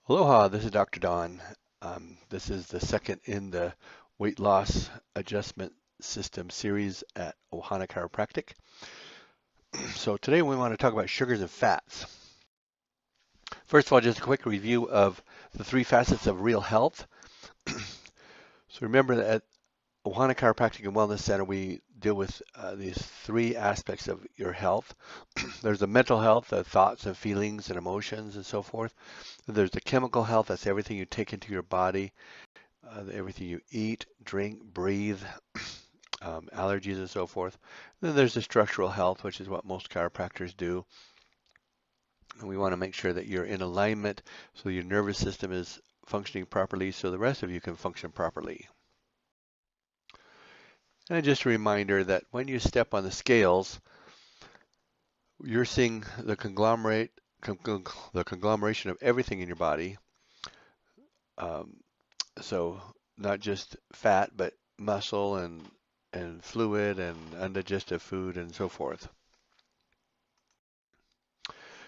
Aloha, this is Dr. Don. This is the second in the weight loss adjustment system series at Ohana Chiropractic. So today we want to talk about sugars and fats. First of all, just a quick review of the three facets of real health. So remember that at Ohana Chiropractic and Wellness Center, we deal with these three aspects of your health. There's the mental health, the thoughts and feelings and emotions and so forth. There's the chemical health, that's everything you take into your body. Everything you eat, drink, breathe, allergies and so forth. Then there's the structural health, which is what most chiropractors do. And we want to make sure that you're in alignment so your nervous system is functioning properly so the rest of you can function properly. And just a reminder that when you step on the scales, you're seeing the conglomeration of everything in your body. Um, so not just fat, but muscle and fluid and undigested food and so forth.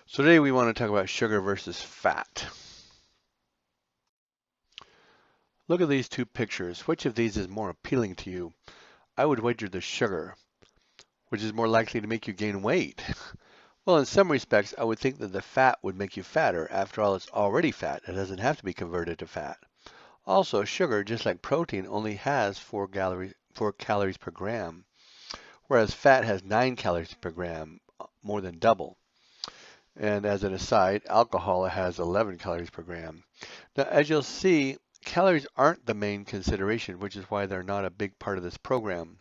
So today we want to talk about sugar versus fat. Look at these two pictures. Which of these is more appealing to you? I would wager the sugar, which is more likely to make you gain weight. Well, in some respects, I would think that the fat would make you fatter. After all, it's already fat. It doesn't have to be converted to fat. Also, sugar, just like protein, only has 4 calories per gram, whereas fat has 9 calories per gram, more than double. And as an aside, alcohol has 11 calories per gram. Now, as you'll see, calories aren't the main consideration, which is why they're not a big part of this program.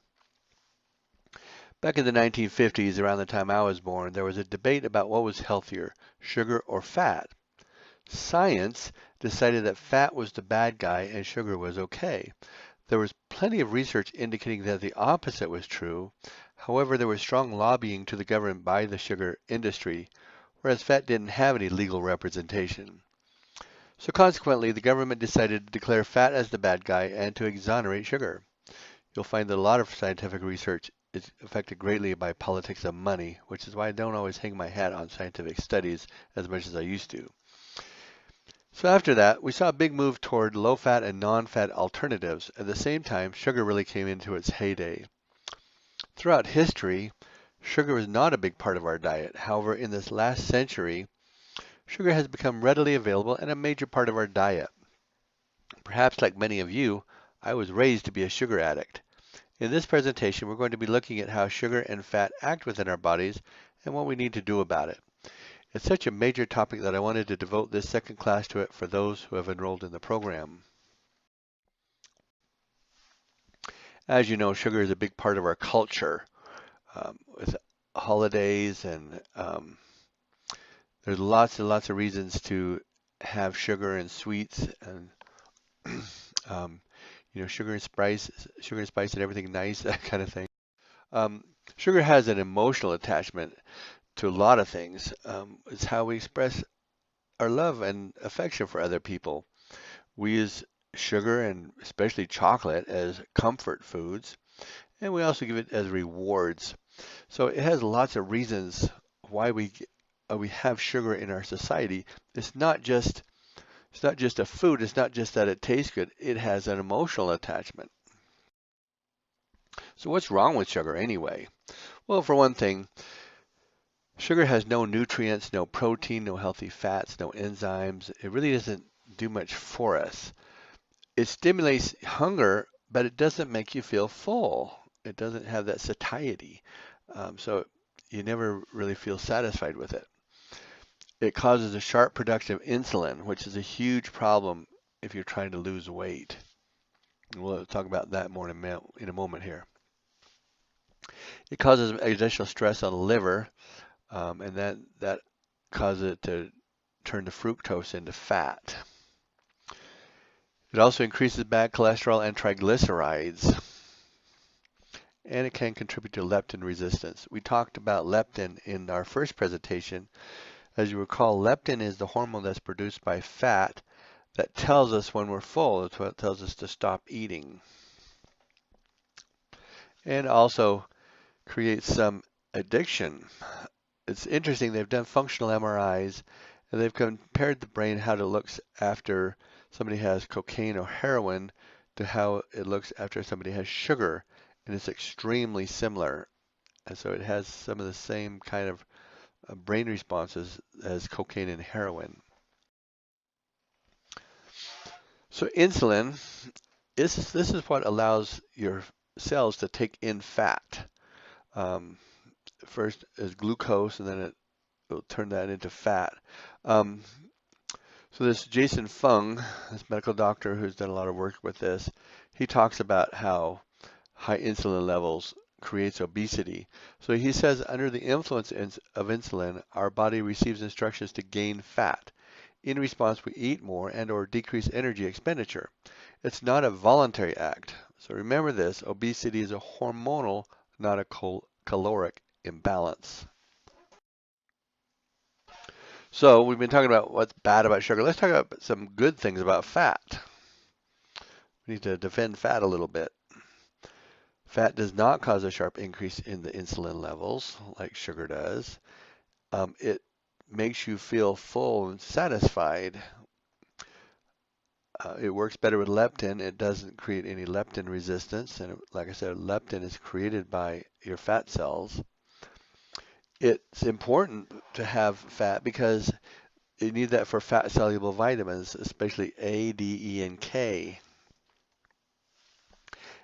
Back in the 1950s, around the time I was born, there was a debate about what was healthier, sugar or fat. Science decided that fat was the bad guy and sugar was okay. There was plenty of research indicating that the opposite was true. However, there was strong lobbying to the government by the sugar industry, whereas fat didn't have any legal representation. So consequently, the government decided to declare fat as the bad guy and to exonerate sugar. You'll find that a lot of scientific research is affected greatly by politics of money, which is why I don't always hang my hat on scientific studies as much as I used to. So after that, we saw a big move toward low-fat and non-fat alternatives. At the same time, sugar really came into its heyday. Throughout history, sugar was not a big part of our diet. However, in this last century, sugar has become readily available and a major part of our diet. Perhaps like many of you, I was raised to be a sugar addict. In this presentation, we're going to be looking at how sugar and fat act within our bodies and what we need to do about it. It's such a major topic that I wanted to devote this second class to it for those who have enrolled in the program. As you know, sugar is a big part of our culture with holidays and there's lots and lots of reasons to have sugar and sweets and um, sugar and spice and everything nice, that kind of thing. Sugar has an emotional attachment to a lot of things. It's how we express our love and affection for other people. We use sugar and especially chocolate as comfort foods, and we also give it as rewards. So it has lots of reasons why we have sugar in our society. It's not just a food. It's not just that it tastes good. It has an emotional attachment. So what's wrong with sugar anyway? Well, for one thing, sugar has no nutrients, no protein, no healthy fats, no enzymes. It really doesn't do much for us. It stimulates hunger, but it doesn't make you feel full. It doesn't have that satiety. So you never really feel satisfied with it. It causes a sharp production of insulin, which is a huge problem if you're trying to lose weight. We'll talk about that more in a moment here. It causes additional stress on the liver, and that causes it to turn the fructose into fat. It also increases bad cholesterol and triglycerides, and it can contribute to leptin resistance. We talked about leptin in our first presentation. As you recall, leptin is the hormone that's produced by fat that tells us when we're full. It's what tells us to stop eating. And also creates some addiction. It's interesting, they've done functional MRIs, And they've compared the brain, how it looks after somebody has cocaine or heroin to how it looks after somebody has sugar. And it's extremely similar. And so it has some of the same kind of brain responses as cocaine and heroin. So insulin, this is what allows your cells to take in fat. Um, First is glucose, and then it will turn that into fat. Um, so this Jason Fung, this medical doctor who's done a lot of work with this, he talks about how high insulin levels creates obesity. So he says under the influence of insulin, our body receives instructions to gain fat. In response, we eat more and or decrease energy expenditure. It's not a voluntary act. So remember this, obesity is a hormonal, not a caloric imbalance. So we've been talking about what's bad about sugar. Let's talk about some good things about fat. We need to defend fat a little bit. Fat does not cause a sharp increase in the insulin levels like sugar does. It makes you feel full and satisfied. It works better with leptin. It doesn't create any leptin resistance. And like I said, leptin is created by your fat cells. It's important to have fat because you need that for fat soluble vitamins, especially A, D, E, and K.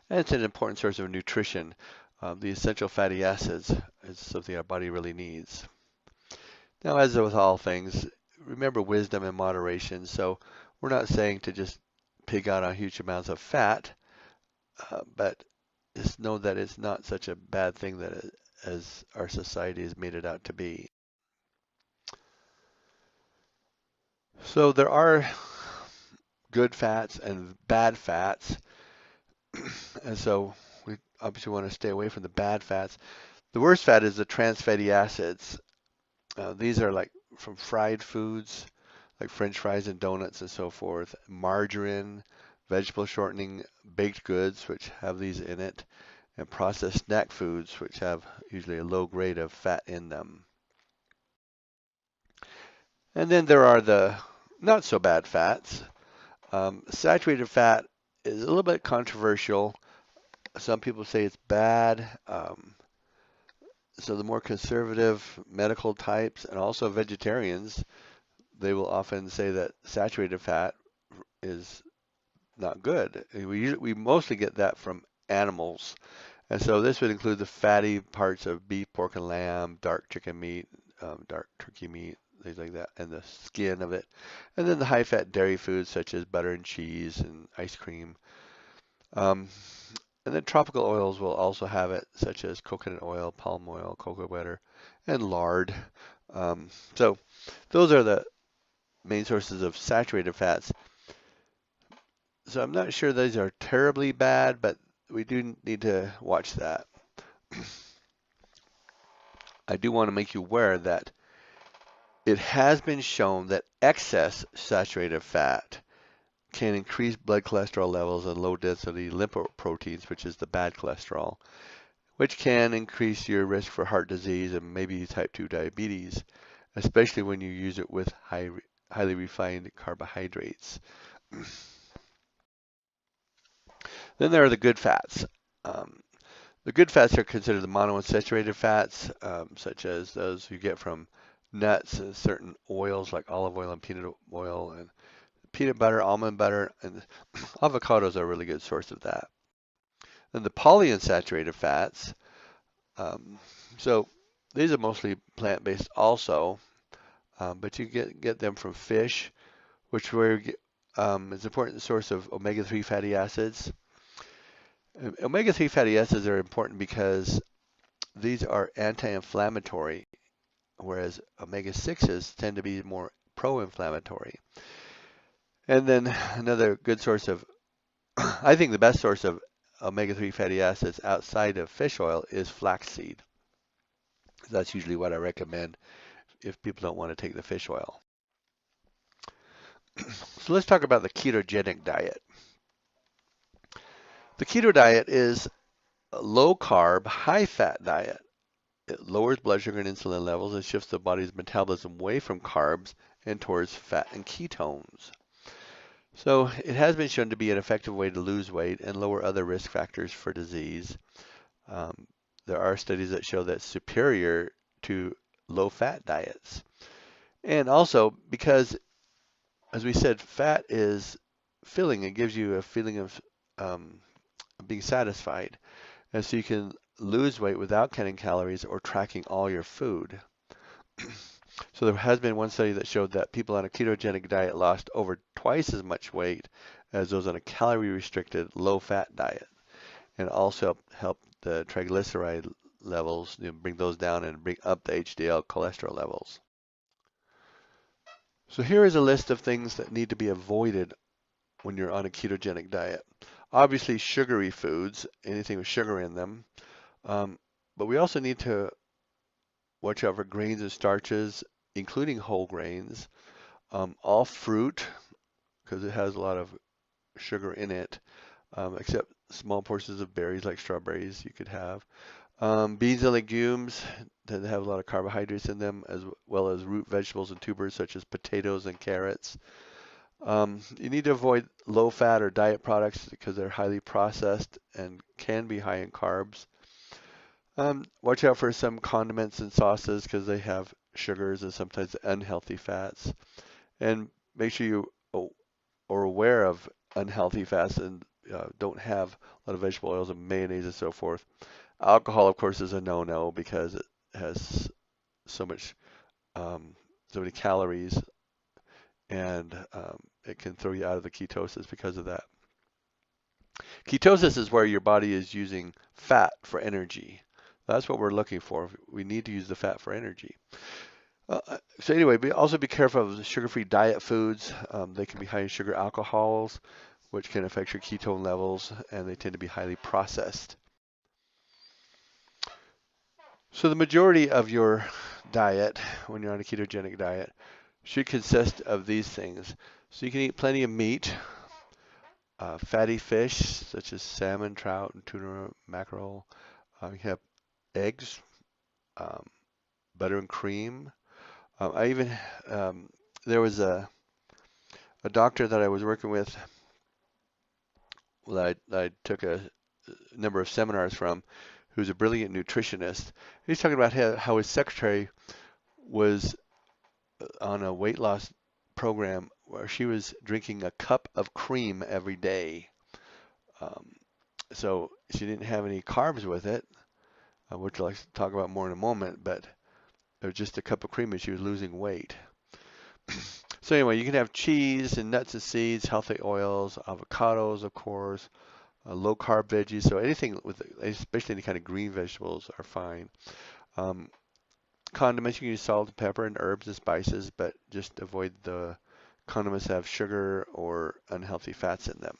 And it's an important source of nutrition. The essential fatty acids is something our body really needs. Now, as with all things, remember wisdom and moderation. So we're not saying to just pig out on huge amounts of fat, but just know that it's not such a bad thing that as our society has made it out to be. So there are good fats and bad fats, and so we obviously want to stay away from the bad fats. The worst fat is the trans fatty acids. These are like from fried foods, like French fries and donuts and so forth, margarine, vegetable shortening, baked goods, which have these in it, and processed snack foods, which have usually a low grade of fat in them. And then there are the not so bad fats. Saturated fat is a little bit controversial. Some people say it's bad. So the more conservative medical types and also vegetarians, they will often say that saturated fat is not good. We mostly get that from animals. And so this would include the fatty parts of beef, pork, and lamb, dark chicken meat, dark turkey meat, things like that, and the skin of it. And then the high-fat dairy foods such as butter and cheese and ice cream. Um, and then tropical oils will also have it, such as coconut oil, palm oil, cocoa butter, and lard. So those are the main sources of saturated fats. So I'm not sure these are terribly bad, but we do need to watch that. I do want to make you aware that it has been shown that excess saturated fat can increase blood cholesterol levels and low density lipoproteins, which is the bad cholesterol, which can increase your risk for heart disease and maybe type 2 diabetes, especially when you use it with highly refined carbohydrates. Then there are the good fats. Um, the good fats are considered the monounsaturated fats, such as those you get from nuts and certain oils like olive oil and peanut oil and peanut butter, almond butter, and avocados are a really good source of that. Then the polyunsaturated fats, um, so these are mostly plant-based also, but you get them from fish, which is an important source of omega-3 fatty acids. Omega-3 fatty acids are important because these are anti-inflammatory, whereas omega-6s tend to be more pro-inflammatory. And then another good source of, I think the best source of omega-3 fatty acids outside of fish oil is flaxseed. That's usually what I recommend if people don't want to take the fish oil. So let's talk about the ketogenic diet. The keto diet is a low carb, high fat diet. It lowers blood sugar and insulin levels and shifts the body's metabolism away from carbs and towards fat and ketones. So it has been shown to be an effective way to lose weight and lower other risk factors for disease. Um, there are studies that show that's superior to low-fat diets. And also because, as we said, fat is filling. It gives you a feeling of um, being satisfied. And so you can lose weight without counting calories or tracking all your food. So there has been one study that showed that people on a ketogenic diet lost over twice as much weight as those on a calorie-restricted, low-fat diet, and also help the triglyceride levels, bring those down and bring up the HDL cholesterol levels. So here is a list of things that need to be avoided when you're on a ketogenic diet. Obviously, sugary foods, anything with sugar in them, but we also need to watch out for grains and starches, including whole grains, all fruit, because it has a lot of sugar in it, except small portions of berries like strawberries you could have. Beans and legumes tend to have a lot of carbohydrates in them, as well as root vegetables and tubers such as potatoes and carrots. You need to avoid low-fat or diet products because they're highly processed and can be high in carbs. Watch out for some condiments and sauces because they have sugars and sometimes unhealthy fats. And make sure you are aware of unhealthy fats and don't have a lot of vegetable oils and mayonnaise and so forth. Alcohol, of course, is a no-no because it has so much, so many calories, and it can throw you out of the ketosis because of that. Ketosis is where your body is using fat for energy. That's what we're looking for. We need to use the fat for energy. So anyway, also be careful of the sugar-free diet foods. They can be high in sugar alcohols, which can affect your ketone levels, and they tend to be highly processed. So the majority of your diet, when you're on a ketogenic diet, should consist of these things. So you can eat plenty of meat, fatty fish such as salmon, trout, and tuna, mackerel. You can have eggs, um, butter and cream. I even there was a doctor that I was working with that I took a number of seminars from, who's a brilliant nutritionist. He's talking about how his secretary was on a weight loss program where she was drinking a cup of cream every day. Um, so she didn't have any carbs with it, which I'll talk about more in a moment, but it was just a cup of cream and she was losing weight. So anyway, you can have cheese and nuts and seeds, healthy oils, avocados, of course, low carb veggies. So anything with, especially any kind of green vegetables, are fine. Condiments, you can use salt, pepper, and herbs and spices, but just avoid the condiments that have sugar or unhealthy fats in them.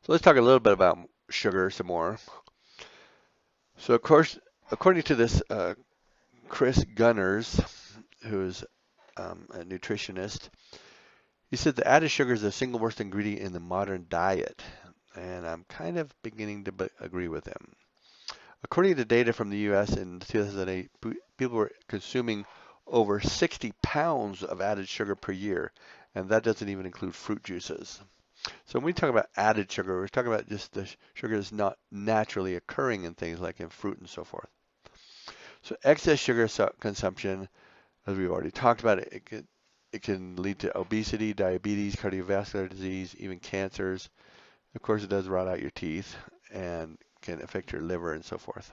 So let's talk a little bit about sugar some more. So of course, according to this Chris Gunners, who's a nutritionist, he said the added sugar is the single worst ingredient in the modern diet, and I'm kind of beginning to agree with him. According to data from the U.S. in 2008, people were consuming over 60 pounds of added sugar per year, and that doesn't even include fruit juices. So when we talk about added sugar, we're talking about just the sugar that's not naturally occurring in things like in fruit and so forth. So excess sugar consumption, as we've already talked about, it can lead to obesity, diabetes, cardiovascular disease, even cancers. Of course, it does rot out your teeth and can affect your liver and so forth.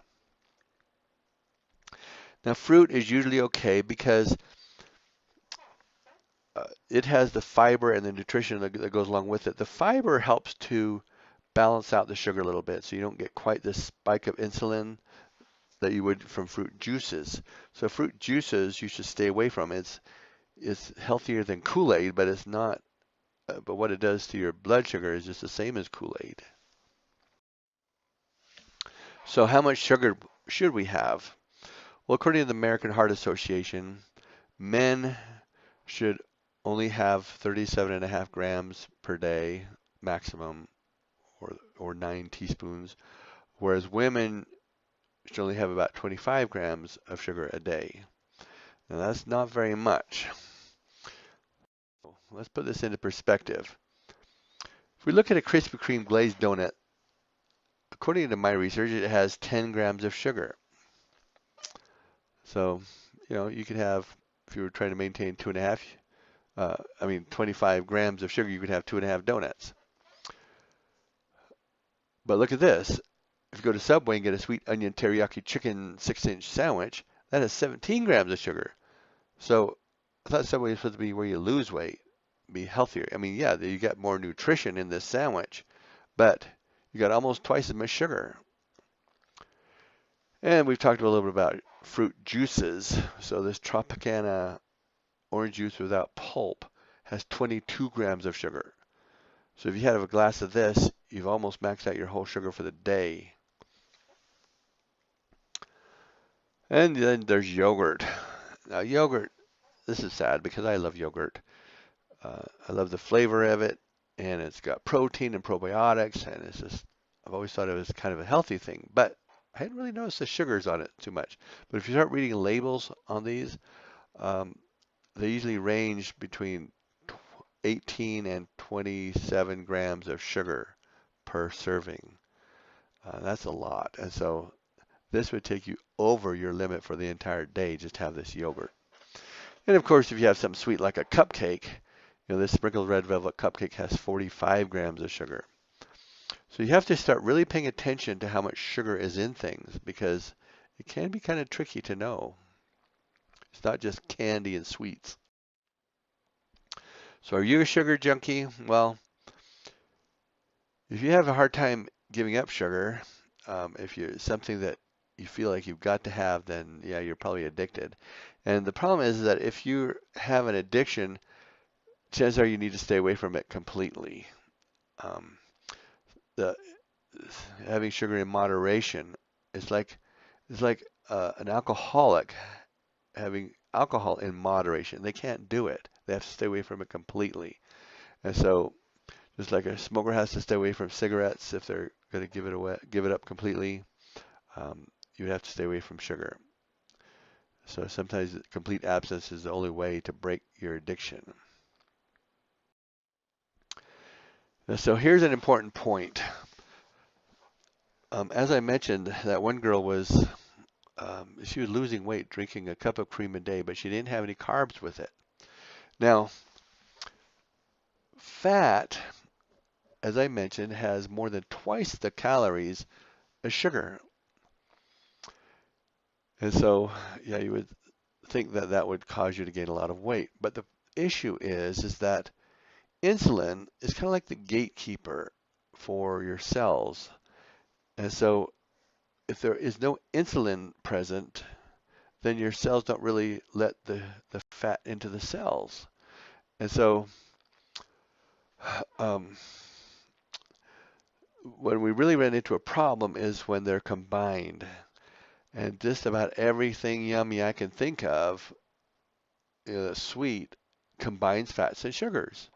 Now, fruit is usually okay because it has the fiber and the nutrition that goes along with it. The fiber helps to balance out the sugar a little bit so you don't get quite this spike of insulin that you would from fruit juices. So fruit juices you should stay away from. It's healthier than Kool-Aid, but it's not. But what it does to your blood sugar is just the same as Kool-Aid. So how much sugar should we have? Well, according to the American Heart Association, men should only have 37.5 grams per day maximum, or 9 teaspoons, whereas women should only have about 25 grams of sugar a day. Now that's not very much. Let's put this into perspective. If we look at a Krispy Kreme glazed donut, according to my research, it has 10 grams of sugar. So, you could have, if you were trying to maintain 25 grams of sugar, you could have 2.5 donuts. But look at this. If you go to Subway and get a sweet onion teriyaki chicken 6-inch sandwich, that has 17 grams of sugar. So I thought Subway was supposed to be where you lose weight, be healthier. I mean, yeah, you get more nutrition in this sandwich, but you got almost twice as much sugar. And we've talked a little bit about fruit juices. So this Tropicana orange juice without pulp has 22 grams of sugar. So if you have a glass of this, you've almost maxed out your whole sugar for the day. And then there's yogurt. Now yogurt, this is sad because I love yogurt. I love the flavor of it, and it's got protein and probiotics, and I've always thought it was kind of a healthy thing, but I hadn't really noticed the sugars on it too much. But if you start reading labels on these, they usually range between 18 and 27 grams of sugar per serving. That's a lot. And so this would take you over your limit for the entire day just to have this yogurt. And of course, if you have something sweet like a cupcake, this sprinkled red velvet cupcake has 45 grams of sugar. So you have to start really paying attention to how much sugar is in things because it can be kind of tricky to know. It's not just candy and sweets. So are you a sugar junkie? Well, if you have a hard time giving up sugar, if you're something that you feel like you've got to have, then yeah, you're probably addicted. And the problem is that if you have an addiction, chances are you need to stay away from it completely. The having sugar in moderation is like an alcoholic having alcohol in moderation. They can't do it. They have to stay away from it completely. And so, just like a smoker has to stay away from cigarettes if they're going to give it up completely, you would have to stay away from sugar. So sometimes complete abstinence is the only way to break your addiction. So here's an important point. As I mentioned, that one girl she was losing weight drinking a cup of cream a day, but she didn't have any carbs with it. Now, fat, as I mentioned, has more than twice the calories as sugar. And so, yeah, you would think that that would cause you to gain a lot of weight. But the issue is that insulin is kind of like the gatekeeper for your cells. And so if there is no insulin present, then your cells don't really let the fat into the cells. And so when we really run into a problem is when they're combined. And just about everything yummy I can think of, sweet, combines fats and sugars.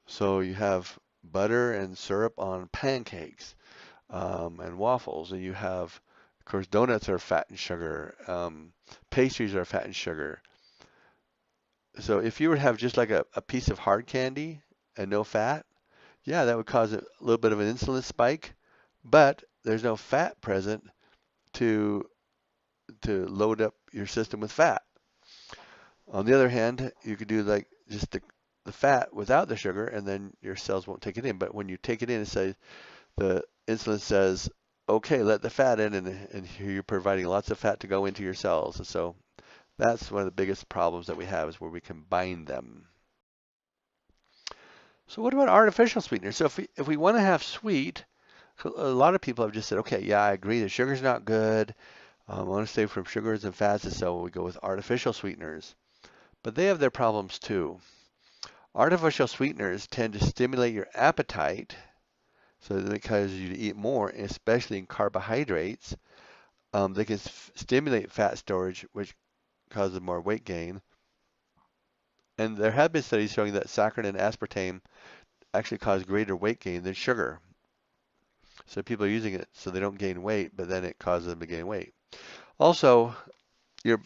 So you have butter and syrup on pancakes and waffles, and you have, of course, donuts are fat and sugar. Pastries are fat and sugar. So if you were to have just like a piece of hard candy and no fat, yeah, that would cause a little bit of an insulin spike, but there's no fat present to load up your system with fat. On the other hand, you could do like just the fat without the sugar, and then your cells won't take it in. But when you take it in, the insulin says, okay, let the fat in, and here you're providing lots of fat to go into your cells. And so that's one of the biggest problems that we have is where we combine them. So what about artificial sweeteners? So if we want to have sweet, a lot of people have just said, okay, yeah, I agree, the sugar's not good. I want to stay from sugars and fats, and so we go with artificial sweeteners. But they have their problems too. Artificial sweeteners tend to stimulate your appetite, so that causes you to eat more, especially in carbohydrates. They can stimulate fat storage, which causes more weight gain. And there have been studies showing that saccharin and aspartame actually cause greater weight gain than sugar. So people are using it so they don't gain weight, but then it causes them to gain weight. Also, your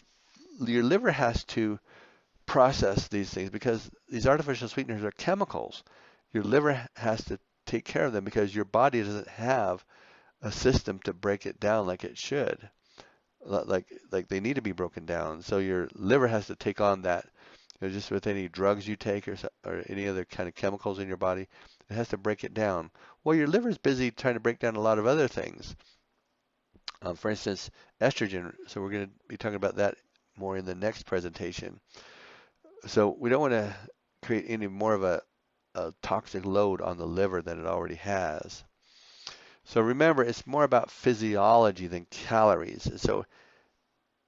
your liver has to process these things because these artificial sweeteners are chemicals. Your liver has to take care of them because your body doesn't have a system to break it down like it should. Like they need to be broken down. So your liver has to take on that. Just with any drugs you take or any other kind of chemicals in your body, it has to break it down. Well, your liver is busy trying to break down a lot of other things. For instance, estrogen. So we're going to be talking about that more in the next presentation. So we don't want to create any more of a toxic load on the liver than it already has. So remember, it's more about physiology than calories. So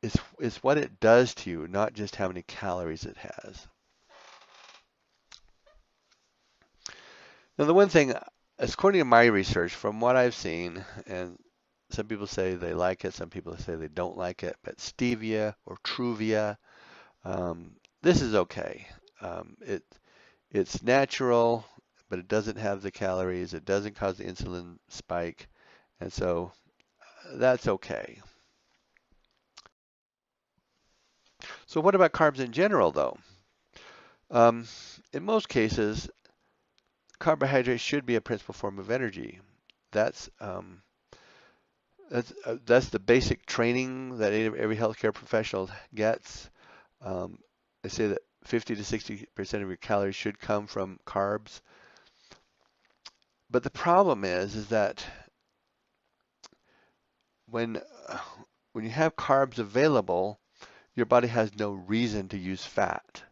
it's what it does to you, not just how many calories it has. Now, the one thing, according to my research, from what I've seen, and some people say they like it, some people say they don't like it, but stevia or truvia, this is okay. It's natural, but it doesn't have the calories. It doesn't cause the insulin spike, and so that's okay. So what about carbs in general, though? Um, in most cases, carbohydrates should be a principal form of energy. That's um, that's the basic training that every healthcare professional gets. Um, they say that 50 to 60% of your calories should come from carbs. But the problem is that when when you have carbs available, your body has no reason to use fat.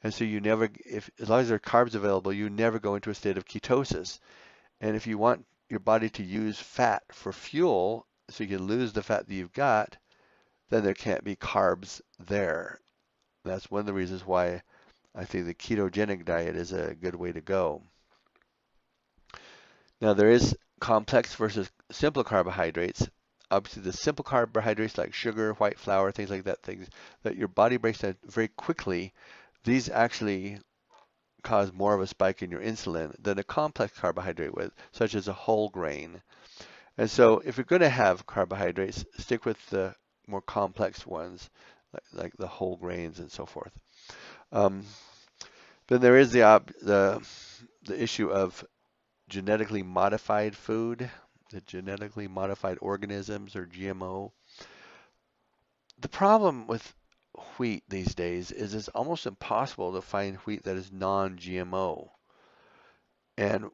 And so you never, if as long as there are carbs available, you never go into a state of ketosis. And if you want your body to use fat for fuel, so you can lose the fat that you've got, then there can't be carbs there. That's one of the reasons why I think the ketogenic diet is a good way to go. Now there is complex versus simple carbohydrates. Obviously the simple carbohydrates like sugar, white flour, things like that, things that your body breaks down very quickly, these actually cause more of a spike in your insulin than a complex carbohydrate would, such as a whole grain. And so if you're going to have carbohydrates, stick with the more complex ones, like the whole grains and so forth. Um, then there is the issue of genetically modified food, the genetically modified organisms or GMO. The problem with wheat these days is it's almost impossible to find wheat that is non-GMO. And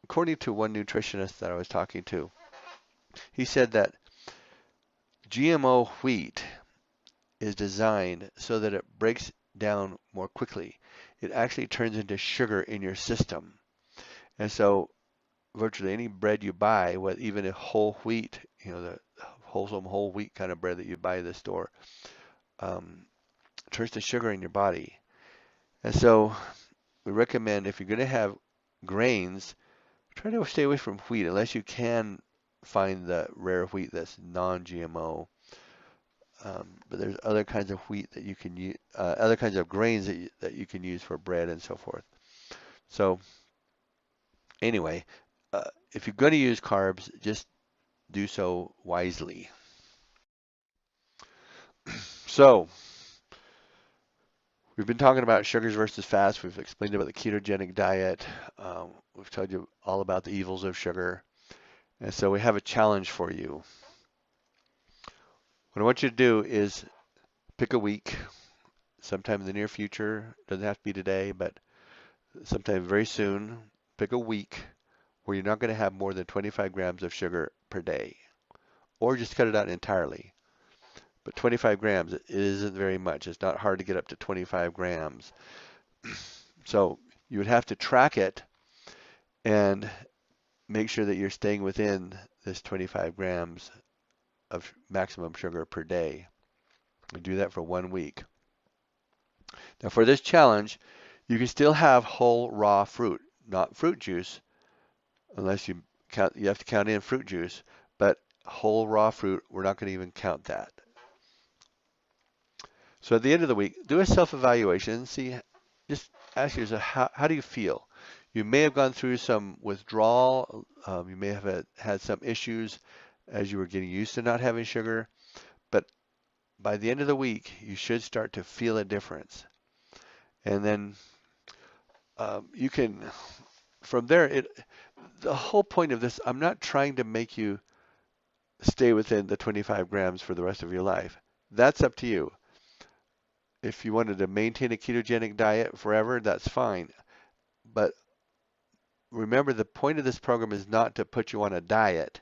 according to one nutritionist that I was talking to, he said that GMO wheat is designed so that it breaks down more quickly. It actually turns into sugar in your system. And so virtually any bread you buy, with even a whole wheat, the wholesome whole wheat kind of bread that you buy at the store, um, turns to sugar in your body. And so we recommend if you're going to have grains, try to stay away from wheat unless you can find the rare wheat that's non-GMO. But there's other kinds of wheat that you can use, other kinds of grains that you can use for bread and so forth. So anyway, if you're going to use carbs, just do so wisely. So we've been talking about sugars versus fats. We've explained about the ketogenic diet. We've told you all about the evils of sugar. And so we have a challenge for you. What I want you to do is pick a week, sometime in the near future. Doesn't have to be today, but sometime very soon. Pick a week where you're not going to have more than 25 grams of sugar per day, or just cut it out entirely. But 25 grams isn't very much. It's not hard to get up to 25 grams. So you would have to track it and make sure that you're staying within this 25 grams of maximum sugar per day. And do that for 1 week. Now for this challenge, you can still have whole raw fruit, not fruit juice, unless you have to count in fruit juice, but whole raw fruit, we're not going to even count that. So at the end of the week, do a self-evaluation and see, just ask yourself, how do you feel? You may have gone through some withdrawal. You may have had some issues as you were getting used to not having sugar, but by the end of the week, you should start to feel a difference. And then you can, from there, the whole point of this, I'm not trying to make you stay within the 25 grams for the rest of your life. That's up to you. If you wanted to maintain a ketogenic diet forever, that's fine. But remember, the point of this program is not to put you on a diet.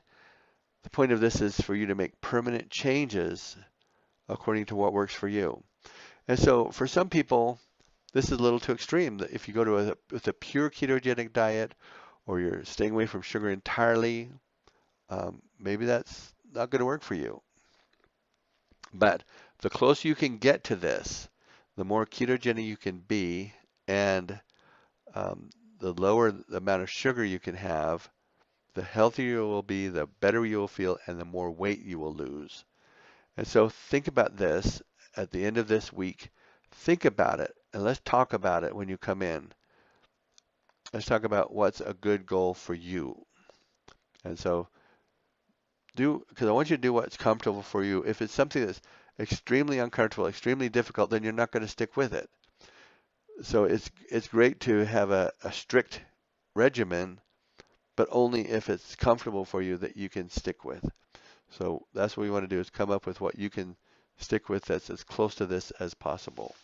The point of this is for you to make permanent changes according to what works for you. And so for some people, this is a little too extreme. If you go to with a pure ketogenic diet, or you're staying away from sugar entirely, maybe that's not going to work for you. But the closer you can get to this, the more ketogenic you can be, and the lower the amount of sugar you can have, the healthier you will be, the better you will feel, and the more weight you will lose. And so think about this at the end of this week. Think about it, and let's talk about it when you come in. Let's talk about what's a good goal for you. And so because I want you to do what's comfortable for you. If it's something that's extremely uncomfortable, extremely difficult, then you're not going to stick with it. So it's great to have a strict regimen, but only if it's comfortable for you that you can stick with. So that's what we want to do, is come up with what you can stick with that's as close to this as possible.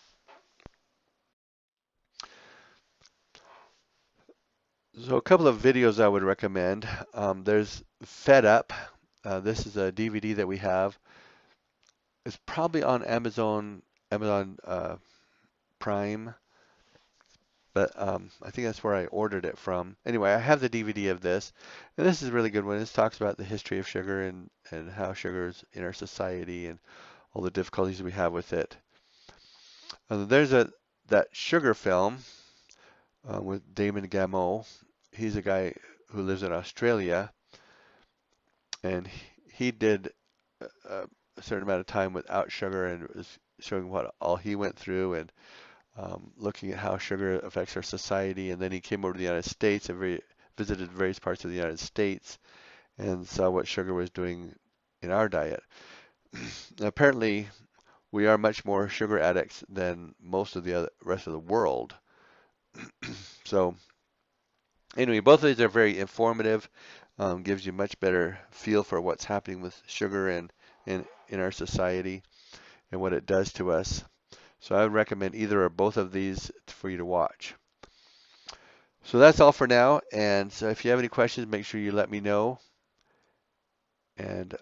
So a couple of videos I would recommend. There's Fed Up. This is a DVD that we have. It's probably on Amazon Prime, but I think that's where I ordered it from. Anyway, I have the DVD of this, and this is a really good one. This talks about the history of sugar and how sugar is in our society and all the difficulties we have with it. There's that sugar film with Damon Gameau. He's a guy who lives in Australia, and he did a certain amount of time without sugar and was showing what all he went through and looking at how sugar affects our society. And then he came over to the United States and visited various parts of the United States and saw what sugar was doing in our diet. Apparently, we are much more sugar addicts than most of the rest of the world. So anyway, both of these are very informative, gives you much better feel for what's happening with sugar and in our society and what it does to us. So I would recommend either or both of these for you to watch. So that's all for now. And so if you have any questions, make sure you let me know. And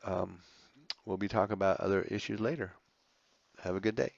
we'll be talking about other issues later. Have a good day.